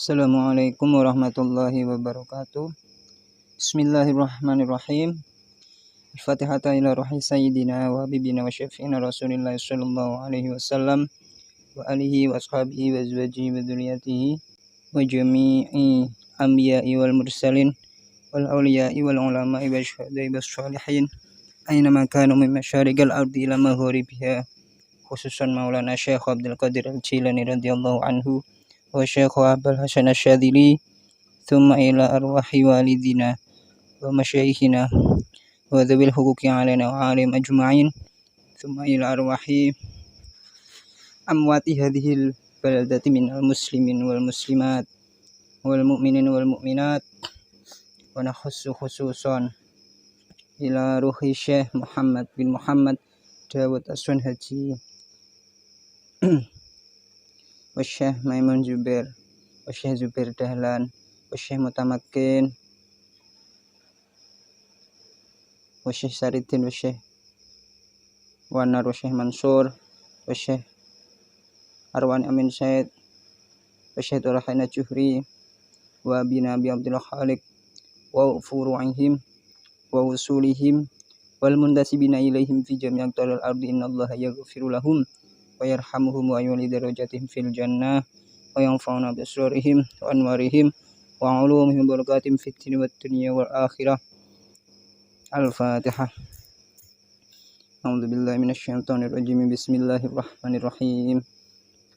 Assalamualaikum warahmatullahi wabarakatuh. Bismillahirrahmanirrahim. Al-Fatihata ila ruhi sayyidina wa habibina wa syafi'ina Rasulillah sallallahu alaihi wasallam wa alihi wa ashabihi wa azwajihi wa dzurriyyatihi wa jami'i anbiya'i wal mursalin wal awliya'i wal ulama'i wa syuhada'i was sholihin aina ma kanu min masyariqil ardi ila magharibiha, khususan Maulana Syekh Abdul Qadir Al-Jilani radhiyallahu anhu wa Syekh Abdul Hasan Asy-Syadzili, thumma ila arwahi walidina wa masyayikhina wa dzawil huquqi alaina wa alim ajma'in, thumma ila arwahi amwati hadhil baladati minal muslimin wal muslimat wal mu'minin wal mu'minat, wa nakhussu khususan ila ruhi Syekh Muhammad bin Muhammad Dawud As-Sunhaji wa Syekh Maimun Zubair wa Syekh Zubair Dahlan wa Syekh Mutamakin wa Syekh Saridin wa Syekh Wanar wa Syekh Mansur wa Syekh Arwan Amin Said wa Syekh Turahina Juhri wa Abi Nabi Abdul Khaliq wa furu'ihim wa usulihim wal muntasibina ilaihim fi jami' aqtaril ardi innallaha yaghfiru lahum wa yarhamuhum wa yuli darajatihim fil jannah wa yanfa'una bi asrarihim wa anwarihim wa ulumihim barakatihim fid dunya wal akhirah. Al-Fatihah. A'udzu billahi minasyaitonir rajim. Bismillahirrahmanirrahim.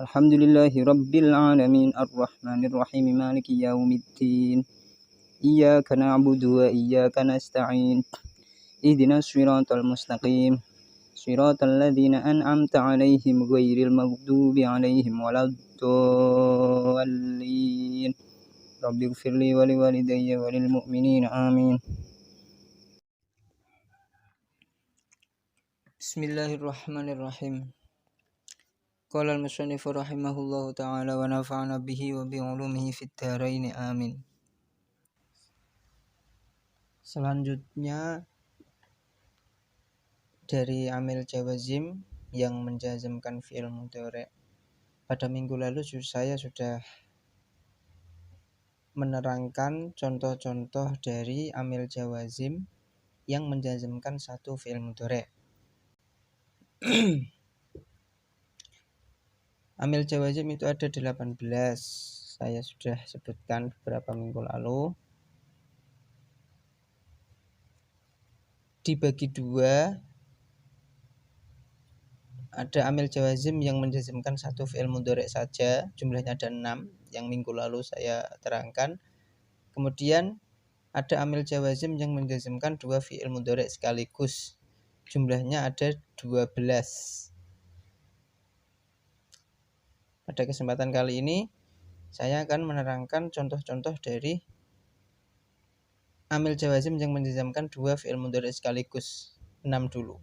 Alhamdulillahi rabbil alamin arrahmanir rahim maliki yaumiddin. Iyyaka na'budu wa iyyaka nasta'in. Ihdinas siratal mustaqim. Siratal ladzina an'amta 'alaihim ghairil maghdubi 'alaihim waladdallin. Rabbighfirli wa liwalidayya wa lil mu'minina amin. Bismillahirrahmanirrahim. Qala al-musannifu rahimahullahu ta'ala wa nafa'ana bihi wa bi 'ulumihi fid dharain amin. Selanjutnya dari amil jawazim yang menjazmkan fi'il mudhari'. Pada minggu lalu saya sudah menerangkan contoh-contoh dari amil jawazim yang menjazmkan satu fi'il mudhari'. Amil jawazim itu ada 18. Saya sudah sebutkan beberapa minggu lalu. Dibagi dua, ada amil jawazim yang menjazmkan satu fi'il mudhari' saja, jumlahnya ada 6 yang minggu lalu saya terangkan. Kemudian ada amil jawazim yang menjazmkan dua fi'il mudhari' sekaligus, jumlahnya ada 12. Pada kesempatan kali ini saya akan menerangkan contoh-contoh dari amil jawazim yang menjazmkan dua fi'il mudhari' sekaligus. 6 dulu.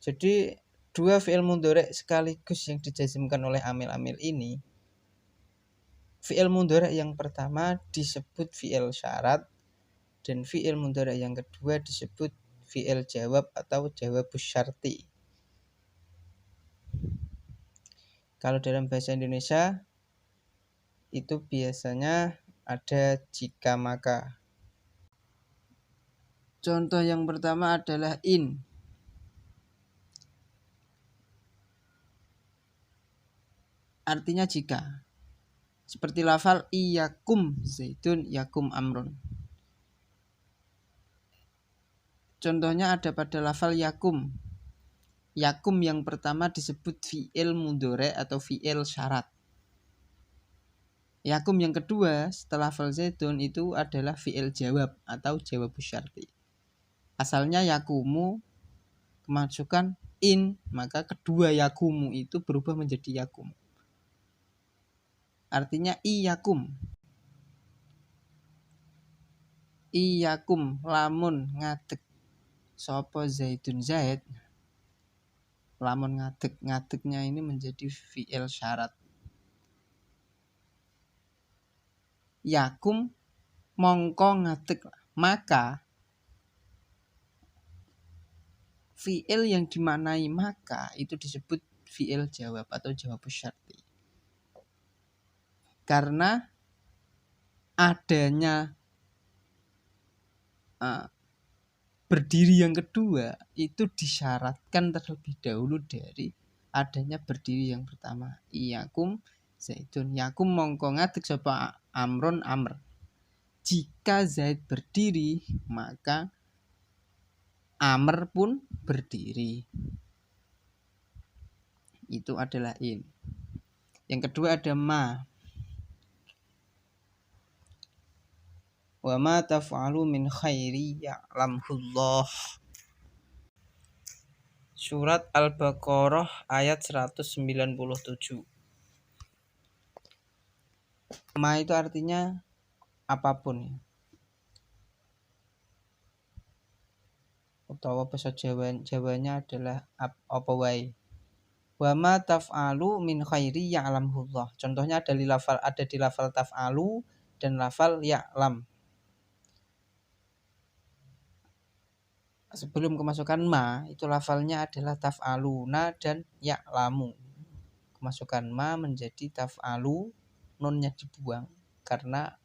Jadi dua fi'il mudhari' sekaligus yang dijazmkan oleh amil-amil ini, fi'il mudhari' yang pertama disebut fi'il syarat dan fi'il mudhari' yang kedua disebut fi'il jawab atau jawabus syarti. Kalau dalam bahasa Indonesia itu biasanya ada jika maka. Contoh yang pertama adalah in. Artinya jika. Seperti lafal iyakum zaidun yakum amrun. Contohnya ada pada lafal yakum. Yakum yang pertama disebut fi'il mudhari' atau fi'il syarat. Yakum yang kedua setelah lafal zaidun itu adalah fi'il jawab atau jawabus syarti. Asalnya yakumu kemasukan in, maka kedua yakumu itu berubah menjadi yakum. Artinya iyakum. Iyakum lamun ngadeg sapa zaidun zaid. Lamun ngadeg, ngadegnya ini menjadi fi'il syarat. Yakum mongko ngadeg, maka fi'il yang dimaknai maka itu disebut fi'il jawab atau jawabus syarti. Karena adanya berdiri yang kedua itu disyaratkan terlebih dahulu dari adanya berdiri yang pertama. Iyakum Zaidun, yakum mongko ngadeg sapa amrun amr. Jika Zaid berdiri, maka amr pun berdiri. Itu adalah in. Yang kedua ada ma. Wa ma taf'alu min khairi ya'lamhullah. Surat Al-Baqarah ayat 197. Ma itu artinya apapun. Utawa bahasa Jawanya adalah apa wae. Wa ma taf'alu min khairi ya'lamhullah. Contohnya ada di lafal taf'alu dan lafal ya'lam. Sebelum kemasukan ma, itu lafalnya adalah taf'aluna dan ya'lamu. Kemasukan ma menjadi taf'alu, nunnya dibuang karena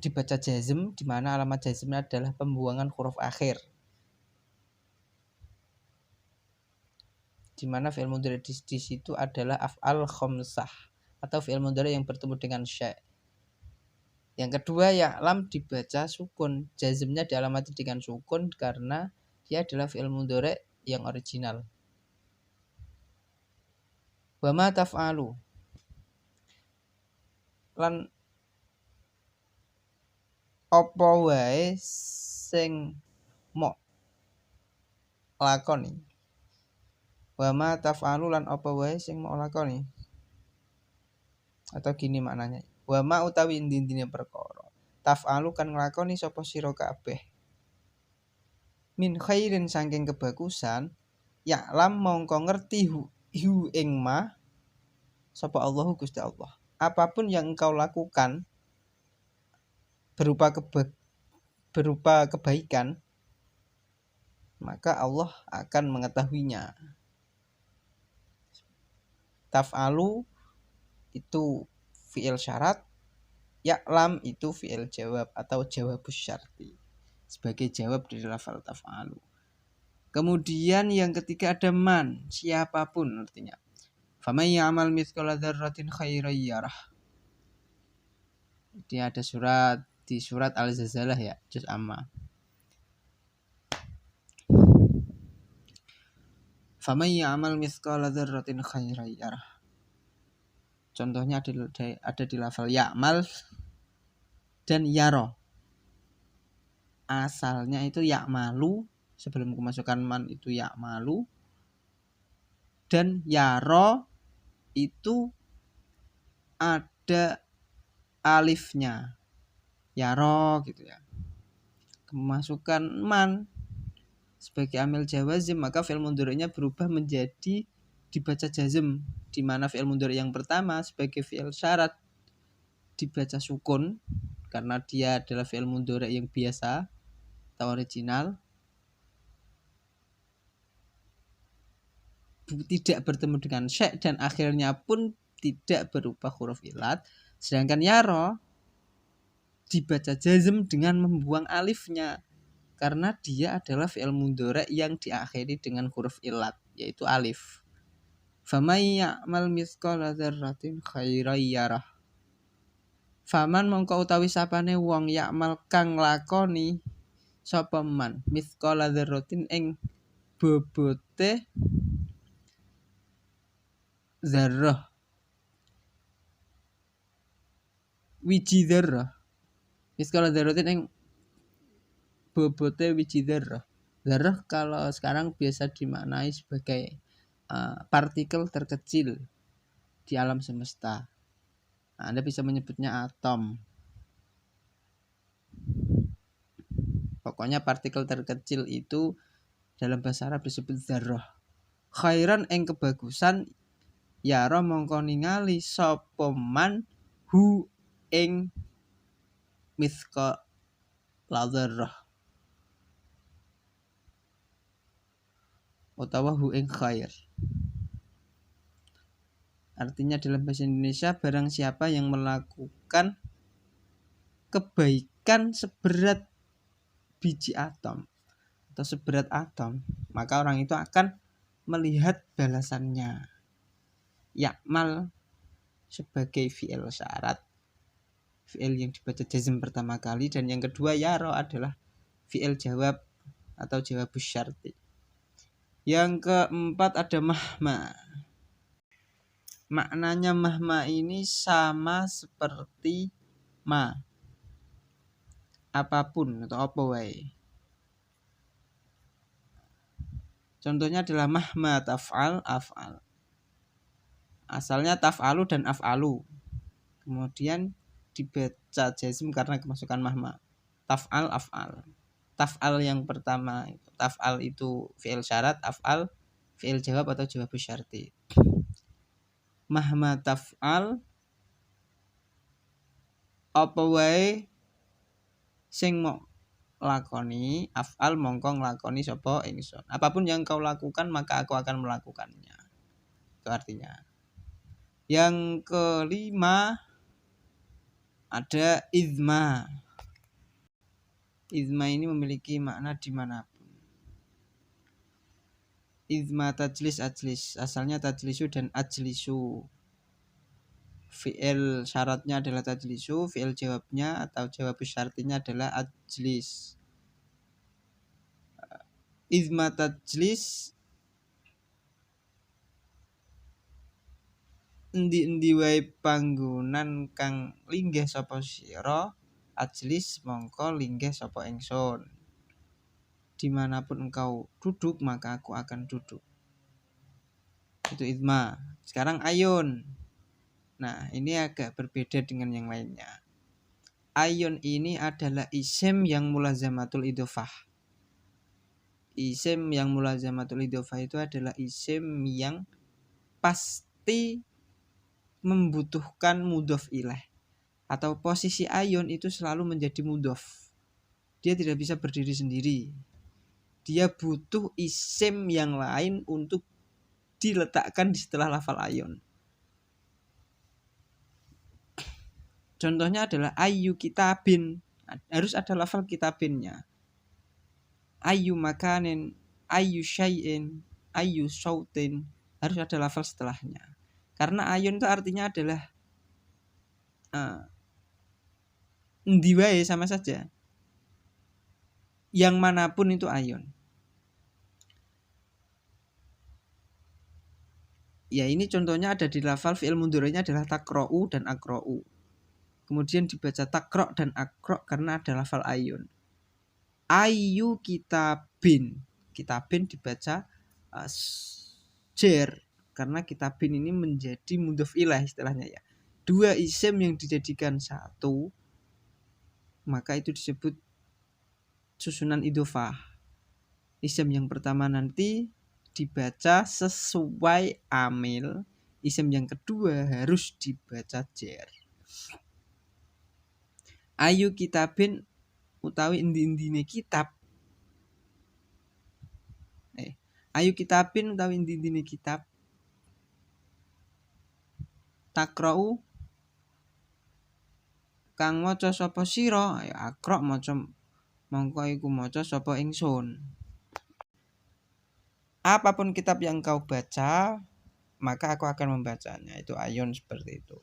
dibaca jazm, di mana alamat jazmnya adalah pembuangan huruf akhir. Di mana fi'il mudhari di situ adalah af'al khamsah atau fi'il mudhari yang bertemu dengan sya'. Yang kedua, ya'lam dibaca sukun. Jazmnya dialamati dengan sukun karena dia adalah fi'il mudhari yang original. Wa ma taf'alu. Lan apa wae sing mok lakoni. Wa ma taf'alu lan apa wae sing mok lakoni. Atau gini maknanya. Wa ma utawi indine perkara. Taf'alu kan nglakoni sapa sira kabeh. Min khairin saking kebagusan, ya'lam mongko ngerti hu ing ma sapa Allahu Gusti Allah. Apapun yang engkau lakukan berupa kebaikan, maka Allah akan mengetahuinya. Taf'alu itu fi'il syarat, ya'lam itu fi'il jawab atau jawabus syarti sebagai jawab dari lafal taf'alu. Kemudian yang ketiga ada man, siapapun artinya. Faman ya'mal mithqala dzarratin khairan yarah. Ini ada di surat Al-Zalzalah ya, juz amma. Faman ya'mal mithqala dzarratin khairan yarah. Contohnya ada di lafal ya'mal dan yaro. Asalnya itu ya'malu, sebelum kemasukan man itu ya'malu, dan yaro itu ada alifnya, yaro gitu ya. Kemasukan man sebagai amil jawazim, maka fi'il mudhari'nya berubah menjadi dibaca jazm, di mana fi'il mudhari' yang pertama sebagai fi'il syarat dibaca sukun karena dia adalah fi'il mudhari' yang biasa atau original, tidak bertemu dengan sya' dan akhirnya pun tidak berupa huruf ilat. Sedangkan yaro dibaca jazm dengan membuang alifnya karena dia adalah fi'il mudhari' yang diakhiri dengan huruf ilat yaitu alif. Faman ya'mal mithqala dzarratin khairan yarah. Faman mongko utawi sapane wong ya'mal kang lakoni sapa man mithqala dzarratin ing bobote zarrah, wiji zarrah. Mithqala dzarratin ing bobote wiji zarrah. Zarrah kalau sekarang biasa dimaknai sebagai partikel terkecil di alam semesta. Anda bisa menyebutnya atom. Pokoknya partikel terkecil itu dalam bahasa Arab disebut zarrah. Khairan ing kebagusan yara mongko ningali sapa man hu ing mithqala dzarrah utawa hu ing khair. Artinya dalam bahasa Indonesia barang siapa yang melakukan kebaikan seberat biji atom atau seberat atom, maka orang itu akan melihat balasannya. Yakmal sebagai fi'il syarat, fi'il yang dibaca jazm pertama kali, dan yang kedua yaro adalah fi'il jawab atau jawabus syarti. Yang keempat ada mahma. Maknanya mahma ini sama seperti ma, apapun atau apa wae. Contohnya adalah mahma taf'al af'al. Asalnya taf'alu dan af'alu. Kemudian dibaca jazm karena kemasukan mahma. Taf'al af'al. Taf'al yang pertama, taf'al itu fi'il syarat, af'al fi'il jawab atau jawab syarti. Mahma taf'al apa wae sing mau lakoni, af'al mongko nglakoni sapa ingsun. Apapun yang kau lakukan maka aku akan melakukannya. Itu artinya. Yang kelima ada izma. Izma ini memiliki makna dimanapun. Izma tajlis ajlis, asalnya tajlisu dan ajlisu. Fi'il syaratnya adalah tajlisu, fi'il jawabnya atau jawab syartinya adalah ajlis. Izma tajlis endi-endi wae panggonan kang linggih sapa sira, ajlis mongko linggih sapa ingsun. Dimanapun engkau duduk maka aku akan duduk. Itu izma. Sekarang ayun. Nah, ini agak berbeda dengan yang lainnya. Ayun ini adalah isim yang mulazamatul idhofah. Isim yang mulazamatul idhofah itu adalah isim yang pasti membutuhkan mudhof ilaih. Atau posisi ayun itu selalu menjadi mudhof. Dia tidak bisa berdiri sendiri. Dia butuh isim yang lain untuk diletakkan di setelah lafal ayun. Contohnya adalah ayu kitabin, harus ada lafal kitabinnya. Ayu makanin, ayu syai'in, ayu sautin, harus ada lafal setelahnya. Karena ayun itu artinya adalah endi wae sama saja. Yang manapun itu ayun. Ya, ini contohnya ada di lafal fi'il mudhari'nya adalah takra'u dan akra'u. Kemudian dibaca takro' dan akro' karena ada lafal ayun. Ayu kitabin. Kitabin dibaca jer karena kitabin ini menjadi mudhof ilaih istilahnya ya. Dua isim yang dijadikan satu, maka itu disebut susunan idhofah. Isim yang pertama nanti dibaca sesuai amil, isim yang kedua harus dibaca jer. Ayu kitabin utawi endi-endine kitab. Ayu kitabin utawi endi-endine kitab. Takra'u kang maca sapa sira, ya akra maca mongko iku maca sapa ingsun. Apapun kitab yang kau baca, maka aku akan membacanya. Itu ayun seperti itu.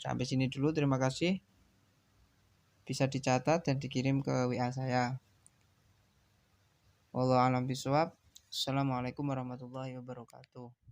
Sampai sini dulu, terima kasih. Bisa dicatat dan dikirim ke WA saya. Wallahu a'lam bishawab. Assalamualaikum warahmatullahi wabarakatuh.